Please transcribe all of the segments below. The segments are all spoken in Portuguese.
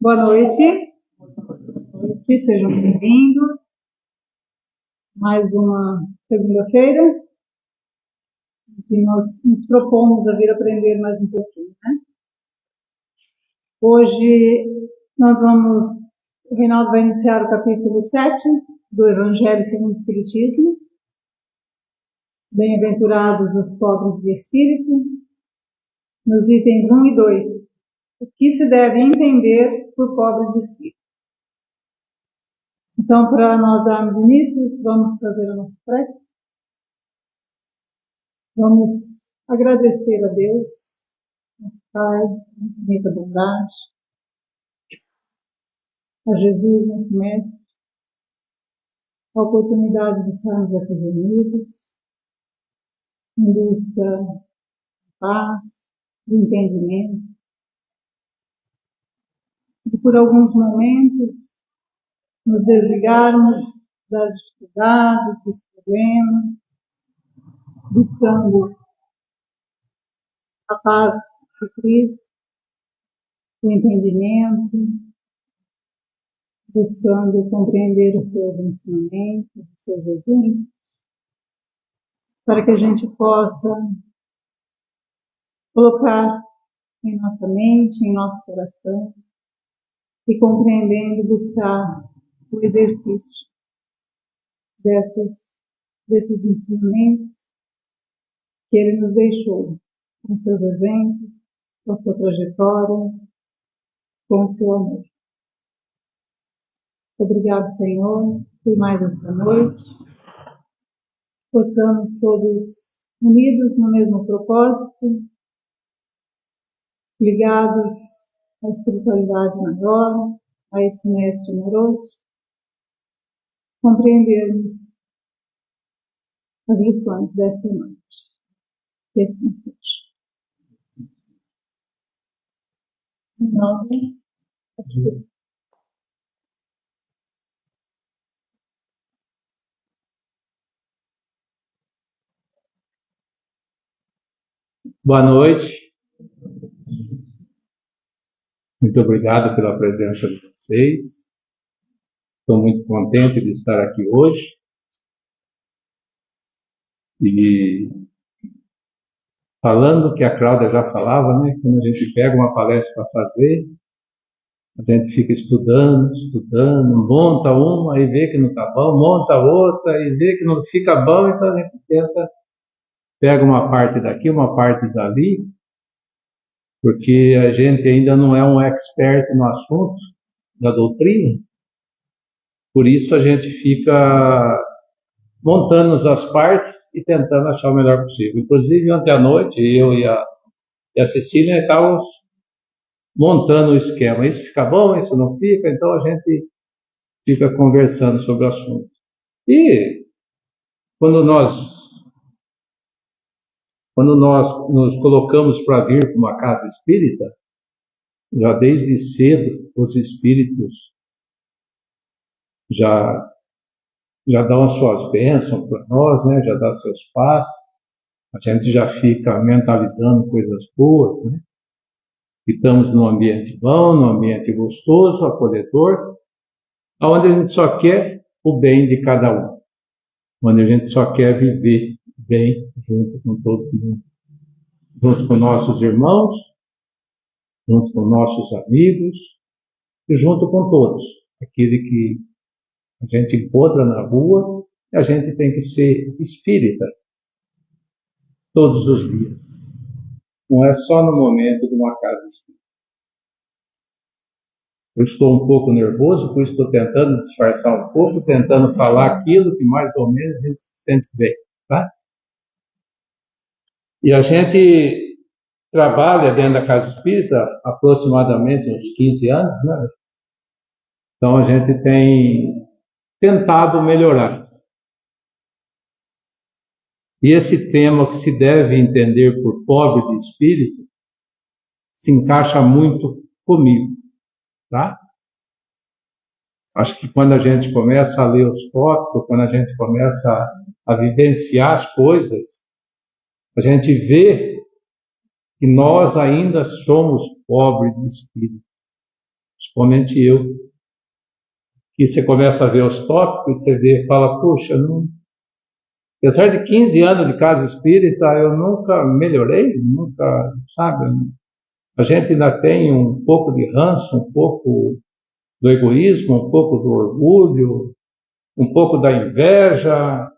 Boa noite. Sejam bem-vindos. Mais uma segunda-feira que nós nos propomos a vir aprender mais um pouquinho, né? Hoje o Reinaldo vai iniciar o capítulo 7 do Evangelho segundo o Espiritismo. Bem-aventurados os pobres de espírito, nos itens 1 e 2. O que se deve entender por pobre de espírito? Então, para nós darmos início, vamos fazer a nossa prece. Vamos agradecer a Deus, nosso Pai, infinita bondade, a Jesus, nosso Mestre, a oportunidade de estarmos aqui reunidos, em busca de paz, de entendimento, e por alguns momentos nos desligarmos das dificuldades, dos problemas, buscando a paz de Cristo, o entendimento, buscando compreender os seus ensinamentos, os seus exemplos, para que a gente possa colocar em nossa mente, em nosso coração, e compreendendo, buscar o exercício desses ensinamentos que Ele nos deixou, com seus exemplos, com a sua trajetória, com o seu amor. Obrigado, Senhor, por mais esta noite. Possamos todos unidos no mesmo propósito, ligados à espiritualidade maior, a esse mestre amoroso, compreendermos as lições desta noite. Que assim seja. Boa noite. Muito obrigado pela presença de vocês. Estou muito contente de estar aqui hoje. E falando que a Cláudia já falava, né? Quando a gente pega uma palestra para fazer, a gente fica estudando, monta uma e vê que não está bom, monta outra e vê que não fica bom, então a gente pega uma parte daqui, uma parte dali, porque a gente ainda não é um expert no assunto da doutrina, por isso a gente fica montando as partes e tentando achar o melhor possível. Inclusive, ontem à noite, eu e a Cecília estávamos montando o esquema. Isso fica bom, isso não fica, então a gente fica conversando sobre o assunto. E quando nós nos colocamos para vir para uma casa espírita, já desde cedo os espíritos já dão as suas bênçãos para nós, né? Já dão seus passos, a gente já fica mentalizando coisas boas, né? Que estamos num ambiente bom, num ambiente gostoso, acolhedor, onde a gente só quer o bem de cada um, onde a gente só quer viver bem junto com todo mundo, junto com nossos irmãos, junto com nossos amigos e junto com todos, aquele que a gente encontra na rua, e a gente tem que ser espírita todos os dias. Não é só no momento de uma casa espírita. Eu estou um pouco nervoso, por isso estou tentando disfarçar um pouco, tentando falar aquilo que mais ou menos a gente se sente bem, tá? E a gente trabalha dentro da casa espírita aproximadamente uns 15 anos, né? Então a gente tem tentado melhorar. E esse tema que se deve entender por pobre de espírito se encaixa muito comigo, tá? Acho que quando a gente começa a ler os tópicos, quando a gente começa a vivenciar as coisas, a gente vê que nós ainda somos pobres de espírito. Os principalmente eu, que você começa a ver os tópicos, você vê, fala, puxa, não... apesar de 15 anos de casa espírita, eu nunca melhorei, nunca, sabe? A gente ainda tem um pouco de ranço, um pouco do egoísmo, um pouco do orgulho, um pouco da inveja,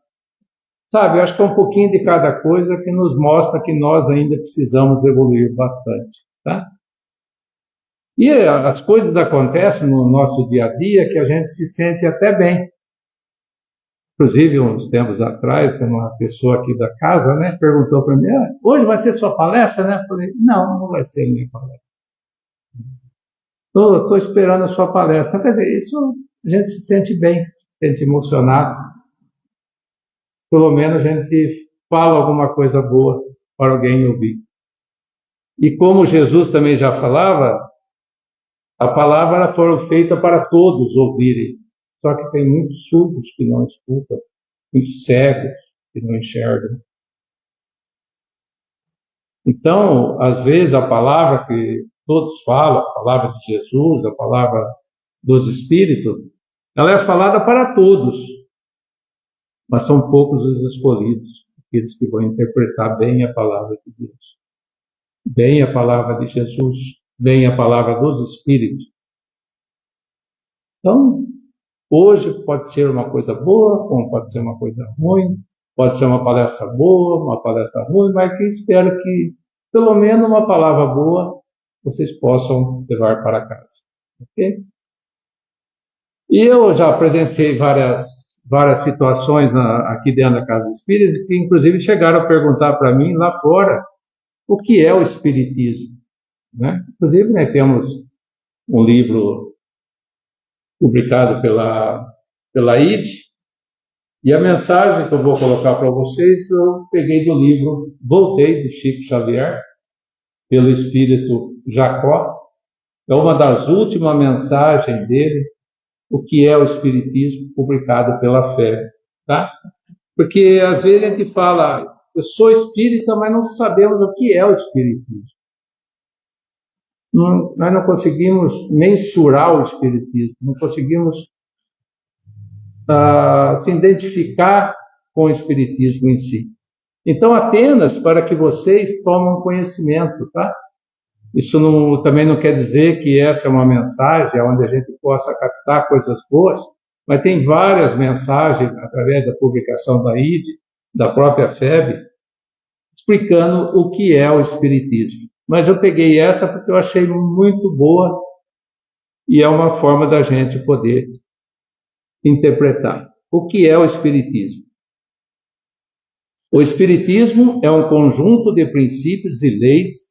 sabe? Eu acho que é um pouquinho de cada coisa que nos mostra que nós ainda precisamos evoluir bastante, tá? E as coisas acontecem no nosso dia a dia que a gente se sente até bem. Inclusive, uns tempos atrás, uma pessoa aqui da casa, né, perguntou para mim, hoje vai ser sua palestra, né? Eu falei, não vai ser minha palestra. Estou esperando a sua palestra. Quer dizer, isso a gente se sente bem, se sente emocionado. Pelo menos a gente fala alguma coisa boa para alguém ouvir. E como Jesus também já falava, a palavra foi feita para todos ouvirem. Só que tem muitos surdos que não escutam, muitos cegos que não enxergam. Então, às vezes, a palavra que todos falam, a palavra de Jesus, a palavra dos Espíritos, ela é falada para todos, mas são poucos os escolhidos, aqueles que vão interpretar bem a palavra de Deus, bem a palavra de Jesus, bem a palavra dos Espíritos. Então, hoje pode ser uma coisa boa, como pode ser uma coisa ruim, pode ser uma palestra boa, uma palestra ruim, mas que espero que, pelo menos uma palavra boa, vocês possam levar para casa. Ok? E eu já presenciei várias situações aqui dentro da Casa Espírita, que inclusive chegaram a perguntar para mim lá fora o que é o Espiritismo. Né? Inclusive, né, temos um livro publicado pela ID, e a mensagem que eu vou colocar para vocês, eu peguei do livro, voltei do Chico Xavier, pelo Espírito Jacó, é uma das últimas mensagens dele, o que é o Espiritismo, publicado pela Fé, tá? Porque às vezes a gente fala, eu sou espírita, mas não sabemos o que é o Espiritismo. Nós não conseguimos mensurar o Espiritismo, não conseguimos se identificar com o Espiritismo em si. Então, apenas para que vocês tomem conhecimento, tá? Isso também não quer dizer que essa é uma mensagem onde a gente possa captar coisas boas, mas tem várias mensagens, através da publicação da ID, da própria FEB, explicando o que é o Espiritismo. Mas eu peguei essa porque eu achei muito boa e é uma forma da gente poder interpretar. O que é o Espiritismo? O Espiritismo é um conjunto de princípios e leis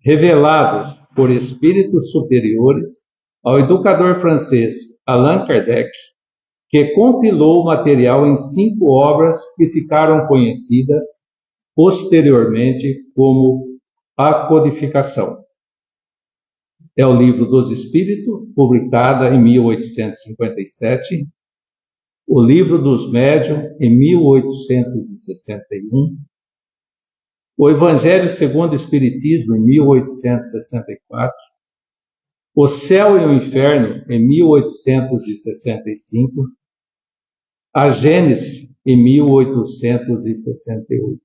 revelados por espíritos superiores ao educador francês Allan Kardec, que compilou o material em 5 obras que ficaram conhecidas posteriormente como a Codificação. É o Livro dos Espíritos, publicada em 1857, o Livro dos Médiuns, em 1861, o Evangelho segundo o Espiritismo, em 1864, O Céu e o Inferno, em 1865, a Gênese, em 1868.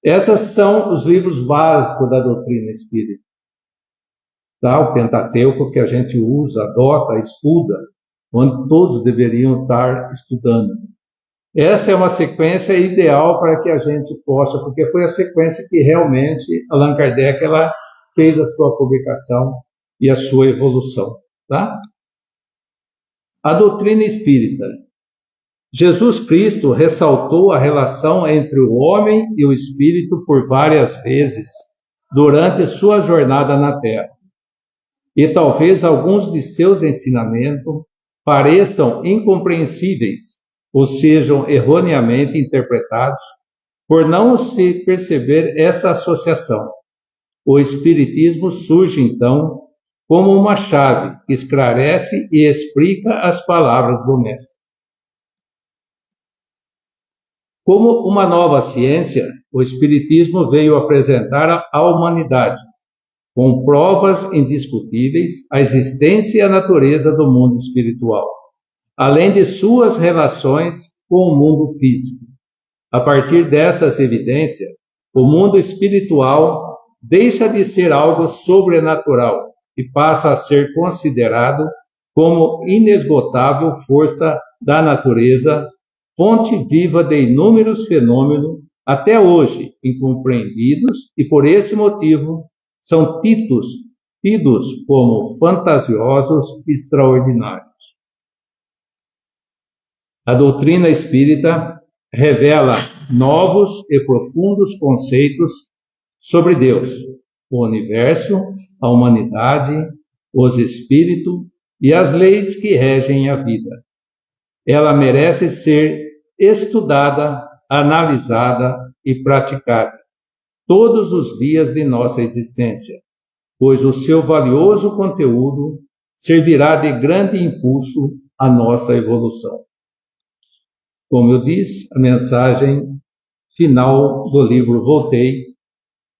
Essas são os livros básicos da doutrina espírita. Tá? O Pentateuco que a gente usa, adota, estuda, onde todos deveriam estar estudando. Essa é uma sequência ideal para que a gente possa, porque foi a sequência que realmente Allan Kardec fez a sua publicação e a sua evolução. Tá? A doutrina espírita. Jesus Cristo ressaltou a relação entre o homem e o espírito por várias vezes durante sua jornada na Terra. E talvez alguns de seus ensinamentos pareçam incompreensíveis ou sejam erroneamente interpretados por não se perceber essa associação. O Espiritismo surge, então, como uma chave que esclarece e explica as palavras do Mestre. Como uma nova ciência, o Espiritismo veio apresentar à humanidade com provas indiscutíveis, a existência e a natureza do mundo espiritual, além de suas relações com o mundo físico. A partir dessas evidências, o mundo espiritual deixa de ser algo sobrenatural e passa a ser considerado como inesgotável força da natureza, fonte viva de inúmeros fenômenos, até hoje incompreendidos, e por esse motivo são tidos como fantasiosos e extraordinários. A doutrina espírita revela novos e profundos conceitos sobre Deus, o universo, a humanidade, os espíritos e as leis que regem a vida. Ela merece ser estudada, analisada e praticada todos os dias de nossa existência, pois o seu valioso conteúdo servirá de grande impulso à nossa evolução. Como eu disse, a mensagem final do livro Voltei,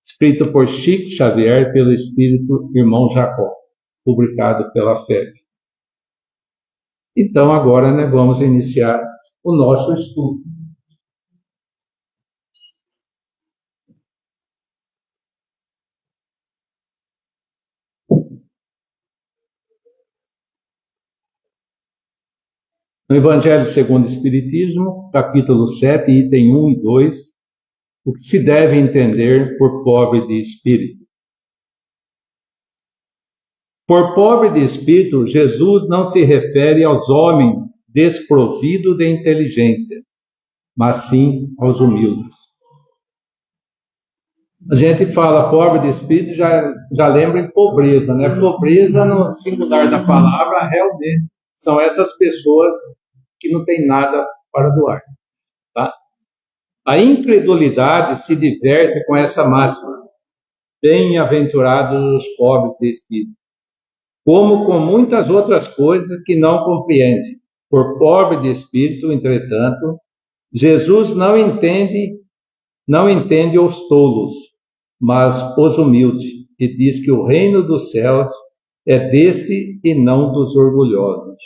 escrito por Chico Xavier pelo Espírito Irmão Jacó, publicado pela FEB. Então, agora, vamos iniciar o nosso estudo. No Evangelho segundo o Espiritismo, capítulo 7, item 1 e 2, o que se deve entender por pobre de espírito. Por pobre de espírito, Jesus não se refere aos homens desprovidos de inteligência, mas sim aos humildes. A gente fala pobre de espírito, já lembra em pobreza, né? Pobreza, no singular da palavra, realmente são essas pessoas que não têm nada para doar. Tá? A incredulidade se diverte com essa máxima. Bem-aventurados os pobres de espírito. Como com muitas outras coisas que não compreende. Por pobre de espírito, entretanto, Jesus não entende os tolos, mas os humildes, e diz que o reino dos céus é deste e não dos orgulhosos.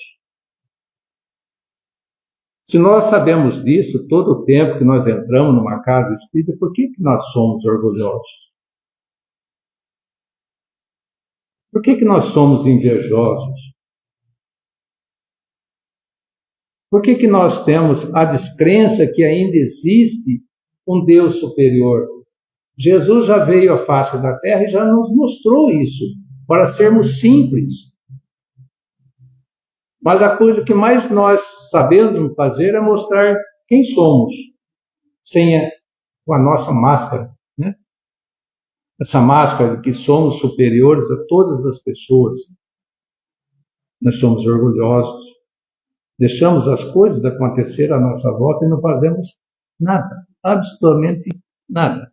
Se nós sabemos disso, todo o tempo que nós entramos numa casa espírita, por que nós somos orgulhosos? Por que nós somos invejosos? Por que nós temos a descrença que ainda existe um Deus superior? Jesus já veio à face da terra e já nos mostrou isso, para sermos simples. Mas a coisa que mais nós sabemos fazer é mostrar quem somos, com a nossa máscara, né? Essa máscara de que somos superiores a todas as pessoas. Nós somos orgulhosos, deixamos as coisas acontecer à nossa volta e não fazemos nada, absolutamente nada.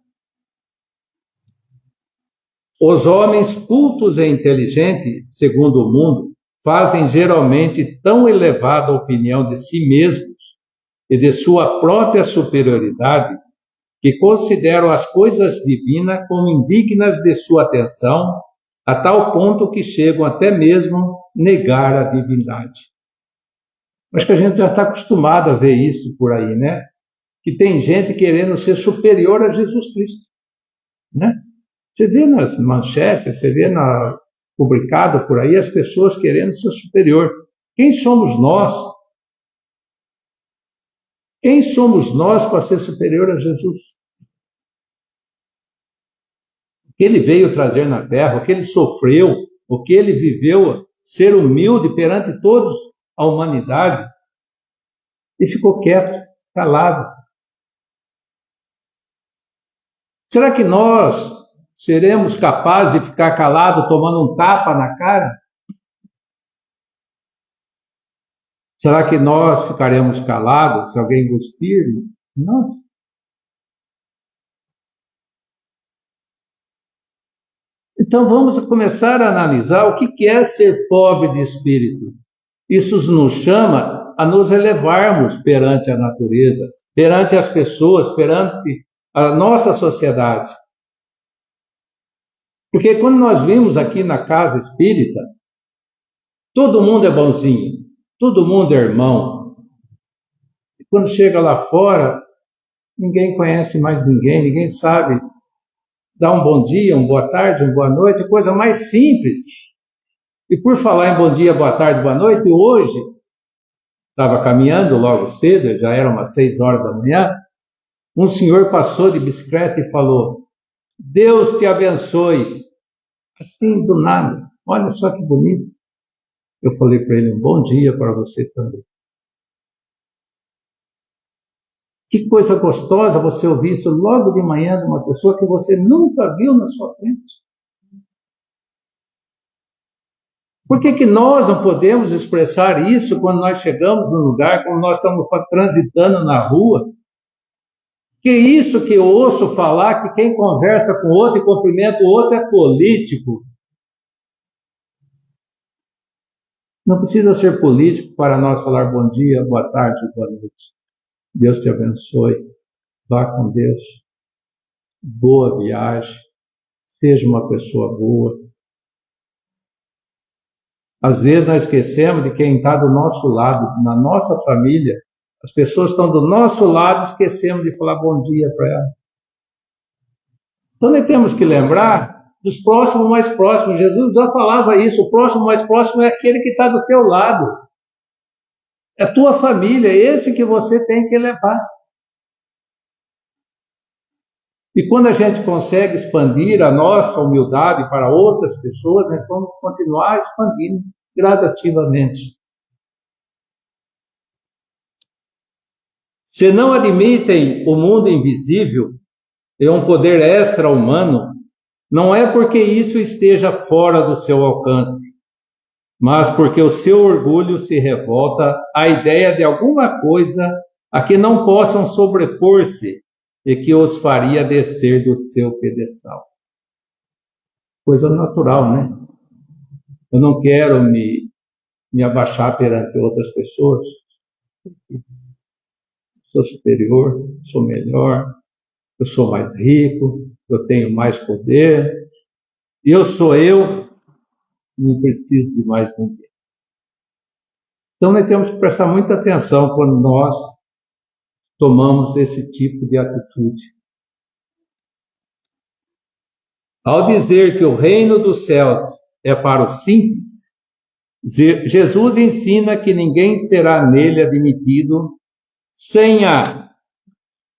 Os homens cultos e inteligentes, segundo o mundo, fazem geralmente tão elevada opinião de si mesmos e de sua própria superioridade que consideram as coisas divinas como indignas de sua atenção, a tal ponto que chegam até mesmo negar a divindade. Acho que a gente já está acostumado a ver isso por aí, né? Que tem gente querendo ser superior a Jesus Cristo, né? Você vê nas manchetes, você vê publicado por aí as pessoas querendo ser superior. Quem somos nós? Quem somos nós para ser superior a Jesus? O que ele veio trazer na terra, o que ele sofreu, o que ele viveu, ser humilde perante todos a humanidade, e ficou quieto, calado. Será que nós seremos capazes de ficar calados tomando um tapa na cara? Será que nós ficaremos calados se alguém cuspir? Não. Então vamos começar a analisar o que é ser pobre de espírito. Isso nos chama a nos elevarmos perante a natureza, perante as pessoas, perante a nossa sociedade. Porque quando nós vimos aqui na casa espírita, todo mundo é bonzinho, todo mundo é irmão. E quando chega lá fora, ninguém conhece mais ninguém, ninguém sabe dar um bom dia, uma boa tarde, uma boa noite, coisa mais simples. E por falar em bom dia, boa tarde, boa noite, hoje, estava caminhando logo cedo, já eram umas 6 horas da manhã, um senhor passou de bicicleta e falou: Deus te abençoe. Assim, do nada. Olha só que bonito. Eu falei para ele: um bom dia para você também. Que coisa gostosa você ouvir isso logo de manhã de uma pessoa que você nunca viu na sua frente. Por que nós não podemos expressar isso quando nós chegamos no lugar, quando nós estamos transitando na rua? Que isso que eu ouço falar, que quem conversa com o outro e cumprimenta o outro é político. Não precisa ser político para nós falar bom dia, boa tarde, boa noite. Deus te abençoe. Vá com Deus. Boa viagem. Seja uma pessoa boa. Às vezes nós esquecemos de quem está do nosso lado, na nossa família. As pessoas estão do nosso lado, esquecemos de falar bom dia para elas. Então nós temos que lembrar dos próximos mais próximos. Jesus já falava isso, o próximo mais próximo é aquele que está do teu lado. É a tua família, é esse que você tem que levar. E quando a gente consegue expandir a nossa humildade para outras pessoas, nós vamos continuar expandindo gradativamente. Se não admitem o mundo invisível e um poder extra-humano, não é porque isso esteja fora do seu alcance, mas porque o seu orgulho se revolta à ideia de alguma coisa a que não possam sobrepor-se e que os faria descer do seu pedestal. Coisa natural, né? Eu não quero me abaixar perante outras pessoas. Sou superior, sou melhor, eu sou mais rico, eu tenho mais poder, eu sou eu, não preciso de mais ninguém. Então nós temos que prestar muita atenção quando nós tomamos esse tipo de atitude. Ao dizer que o reino dos céus é para os simples, Jesus ensina que ninguém será nele admitido sem a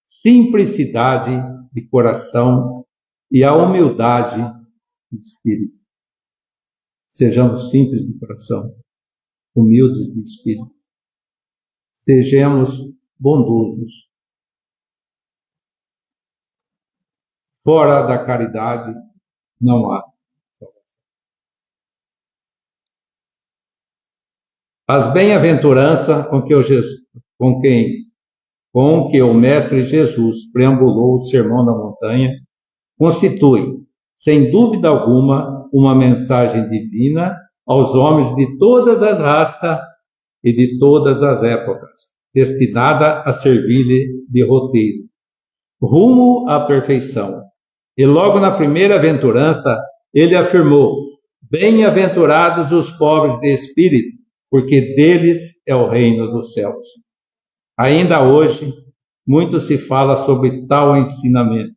simplicidade de coração e a humildade de espírito. Sejamos simples de coração, humildes de espírito. Sejamos bondosos. Fora da caridade não há salvação. As bem-aventuranças com que o Mestre Jesus preambulou o Sermão da Montanha constituem, sem dúvida alguma, uma mensagem divina aos homens de todas as raças e de todas as épocas, destinada a servir-lhe de roteiro, rumo à perfeição. E logo na primeira aventurança, ele afirmou: bem-aventurados os pobres de espírito, porque deles é o reino dos céus. Ainda hoje, muito se fala sobre tal ensinamento.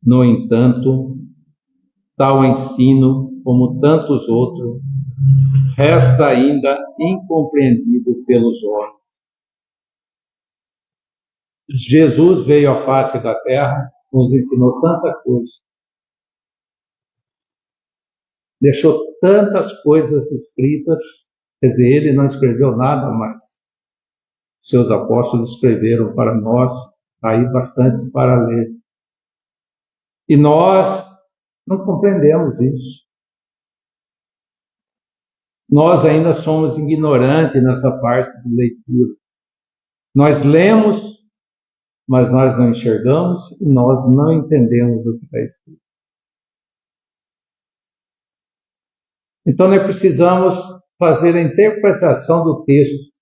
No entanto, tal ensino, como tantos outros, resta ainda incompreendido pelos homens. Jesus veio à face da terra, nos ensinou tanta coisa, deixou tantas coisas escritas, quer dizer, ele não escreveu nada mais. Seus apóstolos escreveram para nós, aí bastante para ler. E nós não compreendemos isso. Nós ainda somos ignorantes nessa parte de leitura. Nós lemos, mas nós não enxergamos e nós não entendemos o que está escrito. Então nós precisamos fazer a interpretação do texto.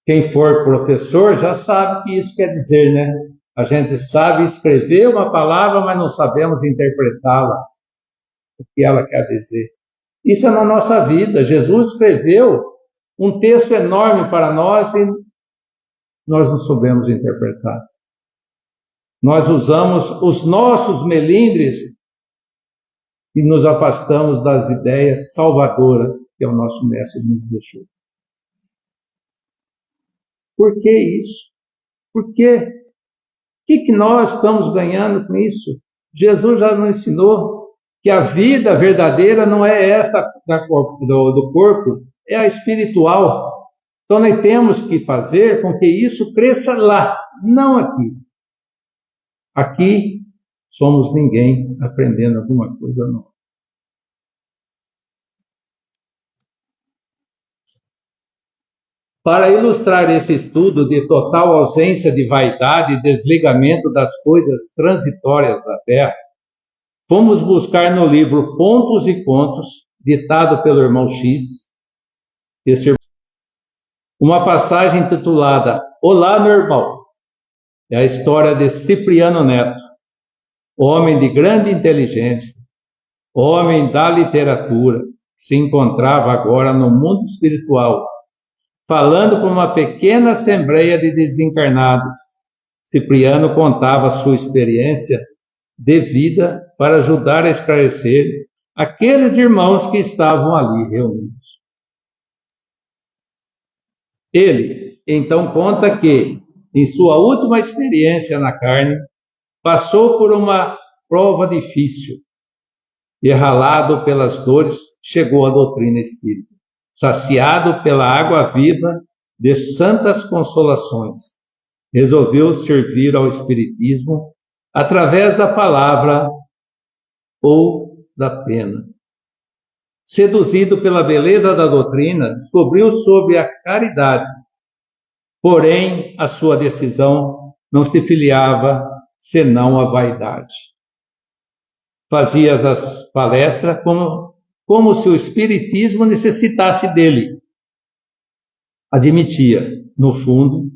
Quem for professor já sabe o que isso quer dizer, né? A gente sabe escrever uma palavra, mas não sabemos interpretá-la. o que ela quer dizer. Isso é na nossa vida. Jesus escreveu um texto enorme para nós e nós não soubemos interpretar. Nós usamos os nossos melindres e nos afastamos das ideias salvadoras que o nosso mestre nos deixou. Por que isso? Por quê? O que nós estamos ganhando com isso? Jesus já nos ensinou que a vida verdadeira não é essa do corpo, é a espiritual. Então nós temos que fazer com que isso cresça lá, não aqui. Aqui somos ninguém aprendendo alguma coisa nova. Para ilustrar esse estudo de total ausência de vaidade e desligamento das coisas transitórias da Terra, fomos buscar no livro Pontos e Contos, ditado pelo irmão X, uma passagem intitulada Olá, meu irmão. É a história de Cipriano Neto, homem de grande inteligência, homem da literatura, que se encontrava agora no mundo espiritual, falando para uma pequena assembleia de desencarnados. Cipriano contava sua experiência de vida para ajudar a esclarecer aqueles irmãos que estavam ali reunidos. Ele, então, conta que, em sua última experiência na carne, passou por uma prova difícil e, ralado pelas dores, chegou à doutrina espírita, saciado pela água viva de santas consolações. Resolveu servir ao espiritismo através da palavra ou da pena. Seduzido pela beleza da doutrina, descobriu sobre a caridade. Porém, a sua decisão não se filiava senão à vaidade. Fazia as palestras como se o espiritismo necessitasse dele. Admitia, no fundo,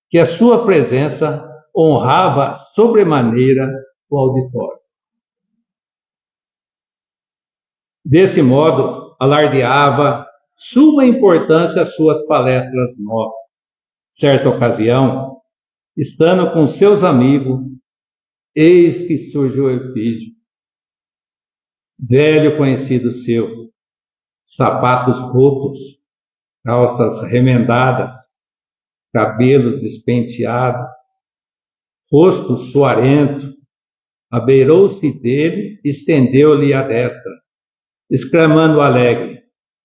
que a sua presença honrava sobremaneira o auditório. Desse modo, alardeava suma importância às suas palestras novas. Certa ocasião, estando com seus amigos, eis que surgiu o Eupídio, velho conhecido seu, sapatos rotos, calças remendadas, cabelo despenteado, rosto suarento, abeirou-se dele e estendeu-lhe a destra, exclamando alegre: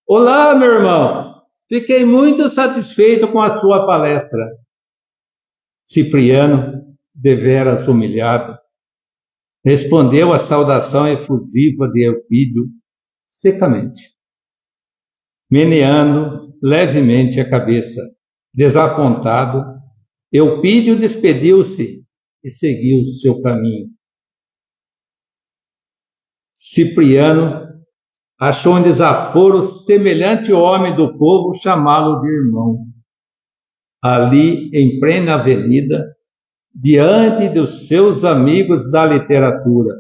Olá, meu irmão! Fiquei muito satisfeito com a sua palestra. Cipriano, deveras humilhado, respondeu à saudação efusiva de Eupídio secamente, meneando levemente a cabeça. Desapontado, Eupídio despediu-se e seguiu seu caminho. Cipriano achou um desaforo semelhante homem do povo chamá-lo de irmão. Ali, em plena avenida, diante dos seus amigos da literatura,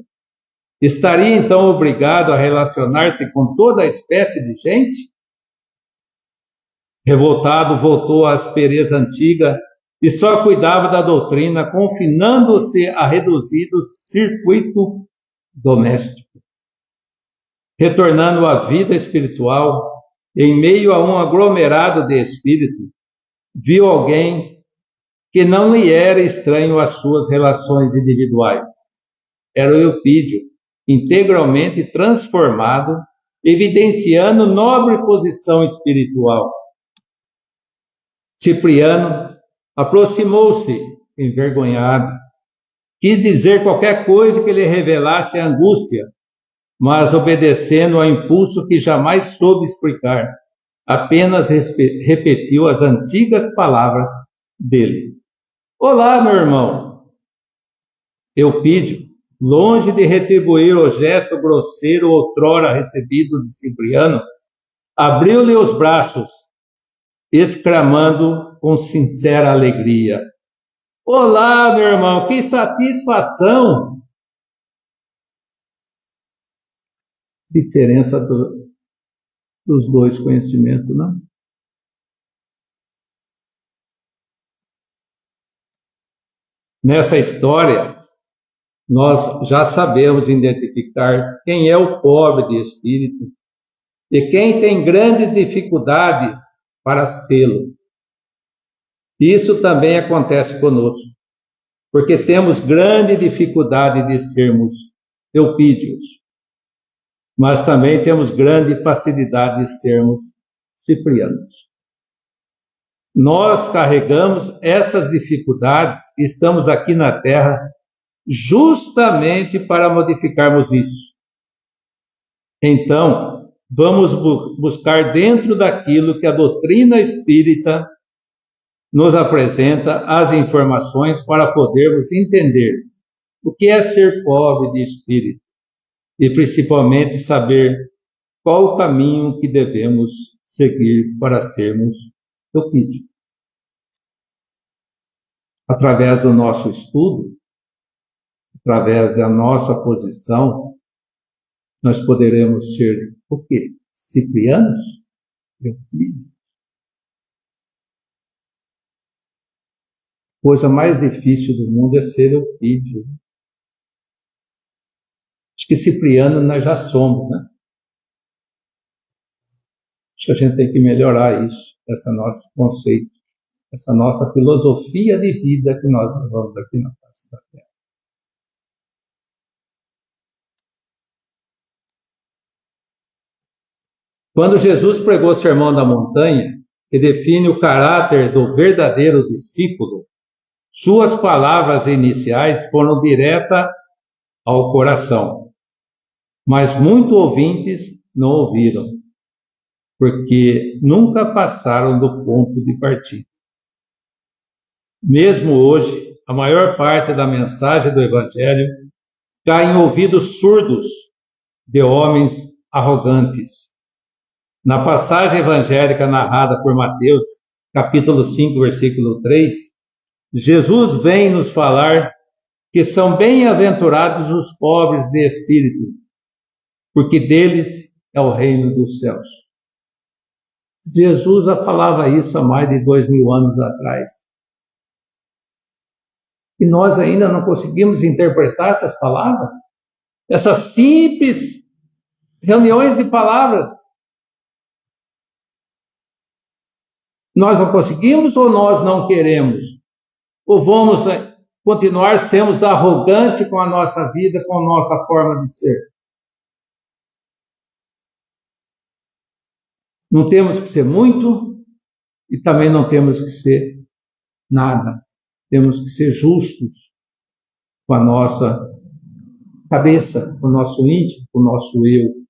estaria então obrigado a relacionar-se com toda a espécie de gente? Revoltado, voltou à aspereza antiga e só cuidava da doutrina, confinando-se a reduzido circuito doméstico. Retornando à vida espiritual, em meio a um aglomerado de espíritos, viu alguém que não lhe era estranho às suas relações individuais. Era o Eupídio, integralmente transformado, evidenciando nobre posição espiritual. Cipriano aproximou-se, envergonhado. Quis dizer qualquer coisa que lhe revelasse a angústia, mas obedecendo ao impulso que jamais soube explicar, apenas repetiu as antigas palavras dele. Olá, meu irmão! Eupídio, longe de retribuir o gesto grosseiro outrora recebido de Cipriano, abriu-lhe os braços, exclamando com sincera alegria: Olá, meu irmão, que satisfação! diferença dos dois conhecimentos, não? Nessa história, nós já sabemos identificar quem é o pobre de espírito e quem tem grandes dificuldades para sê-lo. Isso também acontece conosco, porque temos grande dificuldade de sermos eupídios, mas também temos grande facilidade de sermos ciprianos. Nós carregamos essas dificuldades e estamos aqui na Terra justamente para modificarmos isso. Então, vamos buscar dentro daquilo que a doutrina espírita nos apresenta as informações para podermos entender o que é ser pobre de espírito e principalmente saber qual o caminho que devemos seguir para sermos eupídios. Através do nosso estudo, através da nossa posição, nós poderemos ser o quê? Ciprianos? Eupídios. A coisa mais difícil do mundo é ser eupídio. Acho que cipriano nós já somos, né? Acho que a gente tem que melhorar isso, esse nosso conceito, essa nossa filosofia de vida que nós levamos aqui na face da Terra. Quando Jesus pregou o Sermão da Montanha, que define o caráter do verdadeiro discípulo, suas palavras iniciais foram diretas ao coração, mas muitos ouvintes não ouviram, porque nunca passaram do ponto de partida. Mesmo hoje, a maior parte da mensagem do Evangelho cai em ouvidos surdos de homens arrogantes. Na passagem evangélica narrada por Mateus, capítulo 5, versículo 3, Jesus vem nos falar que são bem-aventurados os pobres de espírito, porque deles é o reino dos céus. Jesus já falava isso há mais de 2000 anos atrás. E nós ainda não conseguimos interpretar essas palavras? Essas simples reuniões de palavras. Nós não conseguimos ou nós não queremos? Ou vamos continuar sendo arrogantes com a nossa vida, com a nossa forma de ser? Não temos que ser muito e também não temos que ser nada. Temos que ser justos com a nossa cabeça, com o nosso íntimo, com o nosso eu.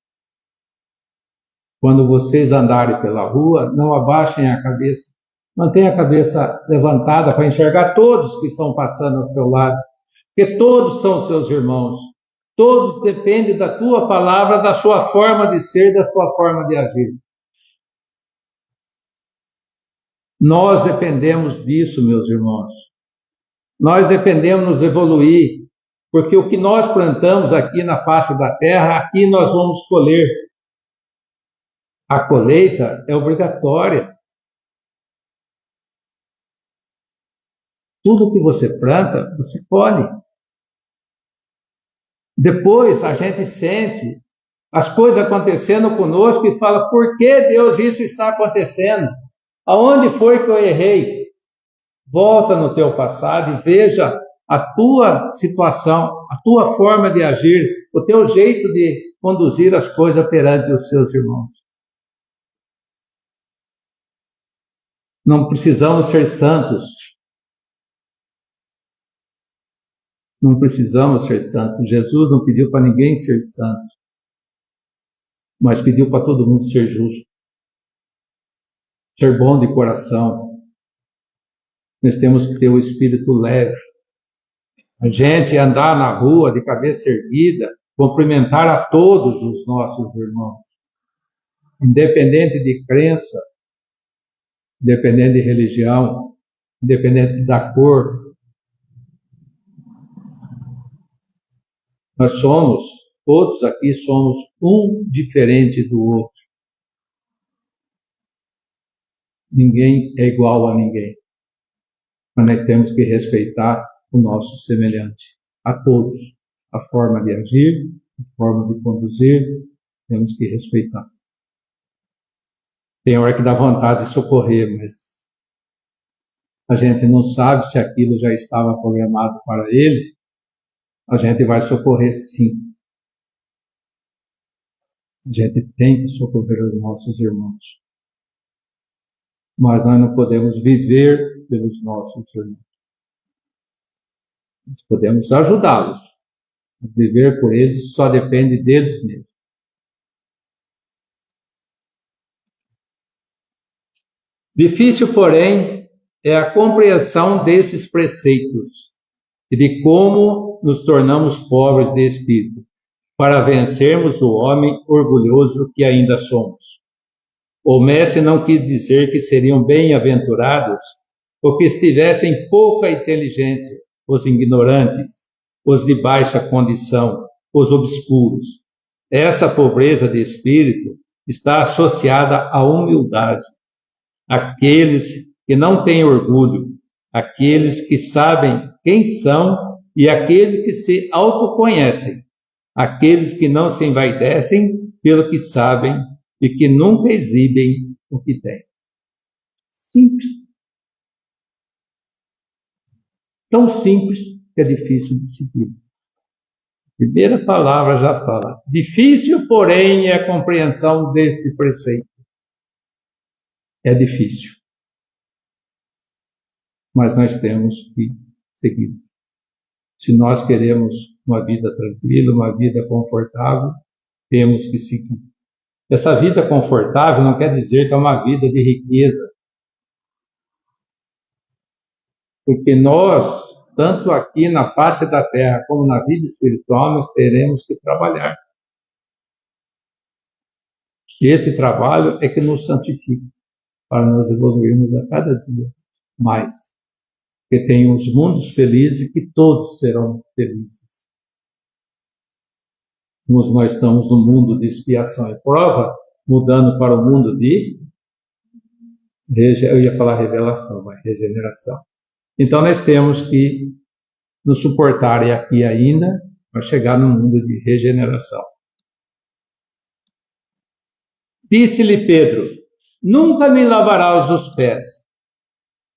Quando vocês andarem pela rua, não abaixem a cabeça. Mantenha a cabeça levantada para enxergar todos que estão passando ao seu lado. Porque todos são seus irmãos. Todos dependem da tua palavra, da sua forma de ser, da sua forma de agir. Nós dependemos disso, meus irmãos. Nós dependemos de evoluir. Porque o que nós plantamos aqui na face da terra, aqui nós vamos colher. A colheita é obrigatória. Tudo que você planta, você colhe. Depois a gente sente as coisas acontecendo conosco e fala, por que Deus isso está acontecendo? Aonde foi que eu errei? Volta no teu passado e veja a tua situação, a tua forma de agir, o teu jeito de conduzir as coisas perante os seus irmãos. Não precisamos ser santos. Não precisamos ser santos. Jesus não pediu para ninguém ser santo, mas pediu para todo mundo ser justo, ser bom de coração. Nós temos que ter o espírito leve. A gente andar na rua de cabeça erguida, cumprimentar a todos os nossos irmãos, independente de crença, independente de religião, independente da cor. Nós somos Todos aqui somos um diferente do outro. Ninguém é igual a ninguém. Mas nós temos que respeitar o nosso semelhante. A todos. A forma de agir, a forma de conduzir, temos que respeitar. Tem hora que dá vontade de socorrer, mas a gente não sabe se aquilo já estava programado para ele. A gente vai socorrer sim. A gente tem que socorrer os nossos irmãos. Mas nós não podemos viver pelos nossos irmãos. Nós podemos ajudá-los. Viver por eles só depende deles mesmos. Difícil, porém, é a compreensão desses preceitos e de como nos tornamos pobres de espírito, para vencermos o homem orgulhoso que ainda somos. O mestre não quis dizer que seriam bem-aventurados ou que estivessem pouca inteligência os ignorantes, os de baixa condição, os obscuros. Essa pobreza de espírito está associada à humildade. Aqueles que não têm orgulho, aqueles que sabem quem são e aqueles que se autoconhecem, aqueles que não se envaidecem pelo que sabem e que nunca exibem o que têm. Simples. Tão simples que é difícil de seguir. A primeira palavra já fala. Difícil, porém, é a compreensão deste preceito. É difícil. Mas nós temos que seguir. Se nós queremos uma vida tranquila, uma vida confortável, temos que seguir. Essa vida confortável não quer dizer que é uma vida de riqueza. Porque nós, tanto aqui na face da terra como na vida espiritual, nós teremos que trabalhar. E esse trabalho é que nos santifica, para nós evoluirmos a cada dia mais. Porque tem os mundos felizes que todos serão felizes. Nós estamos no mundo de expiação e prova, mudando para o mundo de, eu ia falar revelação, mas regeneração. Então nós temos que nos suportar aqui ainda para chegar no mundo de regeneração. Disse-lhe Pedro, nunca me lavarás os pés.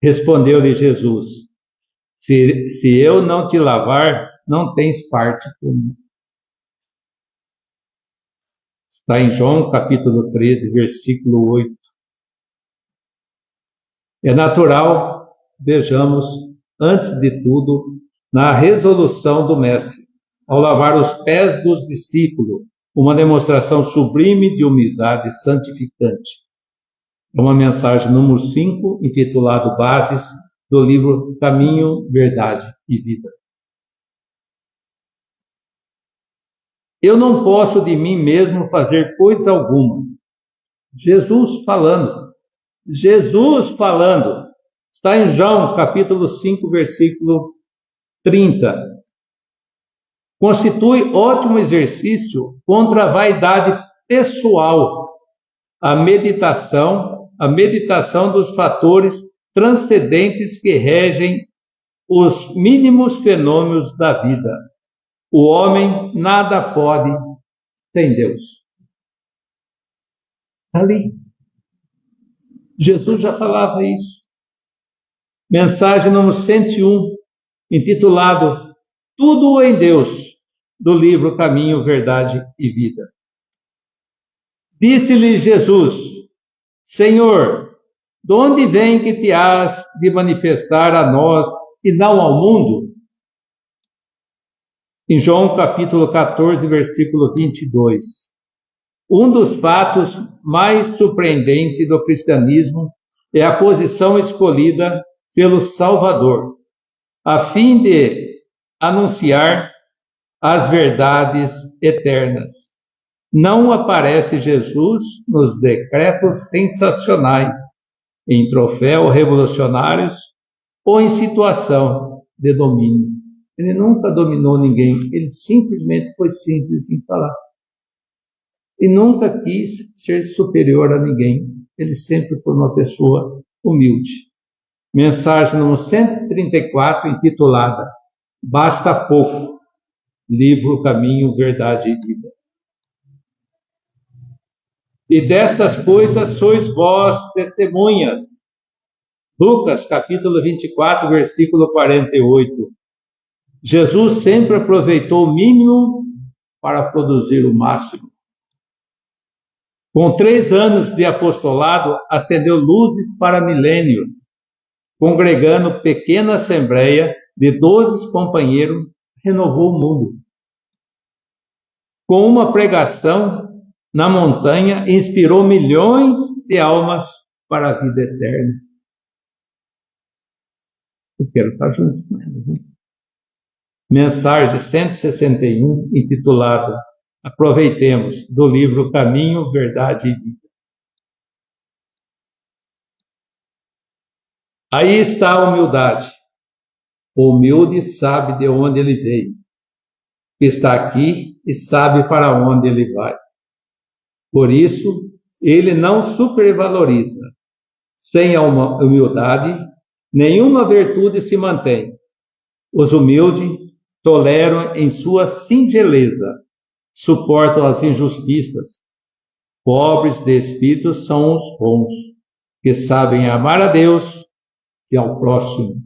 Respondeu-lhe Jesus, se eu não te lavar, não tens parte comigo. Está em João capítulo 13, versículo 8. É natural, vejamos, antes de tudo, na resolução do Mestre, ao lavar os pés dos discípulos, uma demonstração sublime de humildade santificante. É uma mensagem número 5, intitulado Bases, do livro Caminho, Verdade e Vida. Eu não posso de mim mesmo fazer coisa alguma. Jesus falando. Está em João, capítulo 5, versículo 30. Constitui ótimo exercício contra a vaidade pessoal, a meditação dos fatores transcendentes que regem os mínimos fenômenos da vida. O homem nada pode sem Deus. Ali. Jesus já falava isso. Mensagem número 101, intitulado Tudo em Deus, do livro Caminho, Verdade e Vida. Disse-lhe Jesus, Senhor, de onde vem que te has de manifestar a nós e não ao mundo? Em João capítulo 14, versículo 22. Um dos fatos mais surpreendentes do cristianismo é a posição escolhida pelo Salvador, a fim de anunciar as verdades eternas. Não aparece Jesus nos decretos sensacionais, em troféus revolucionários ou em situação de domínio Ele nunca dominou ninguém. Ele simplesmente foi simples em falar. E nunca quis ser superior a ninguém. Ele sempre foi uma pessoa humilde. Mensagem número 134, intitulada Basta Pouco. Livro Caminho, Verdade e Vida. E destas coisas sois vós testemunhas. Lucas, capítulo 24, versículo 48. Jesus sempre aproveitou o mínimo para produzir o máximo. Com 3 anos de apostolado, acendeu luzes para milênios, congregando pequena assembleia de 12 companheiros, renovou o mundo. Com uma pregação na montanha, inspirou milhões de almas para a vida eterna. Eu quero estar junto com elas. Mensagem 161, intitulada Aproveitemos, do livro Caminho, Verdade e Vida. Aí está a humildade. O humilde sabe de onde ele veio, está aqui e sabe para onde ele vai. Por isso, ele não supervaloriza. Sem a humildade, nenhuma virtude se mantém. Os humildes toleram em sua singeleza, suportam as injustiças. Pobres de espírito são os bons, que sabem amar a Deus e ao próximo,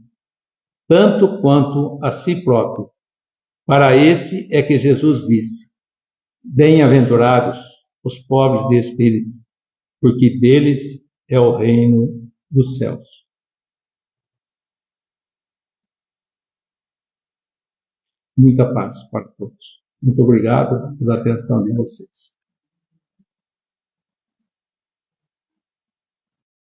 tanto quanto a si próprio. Para este é que Jesus disse: Bem-aventurados os pobres de espírito, porque deles é o reino dos céus. Muita paz para todos. Muito obrigado pela atenção de vocês.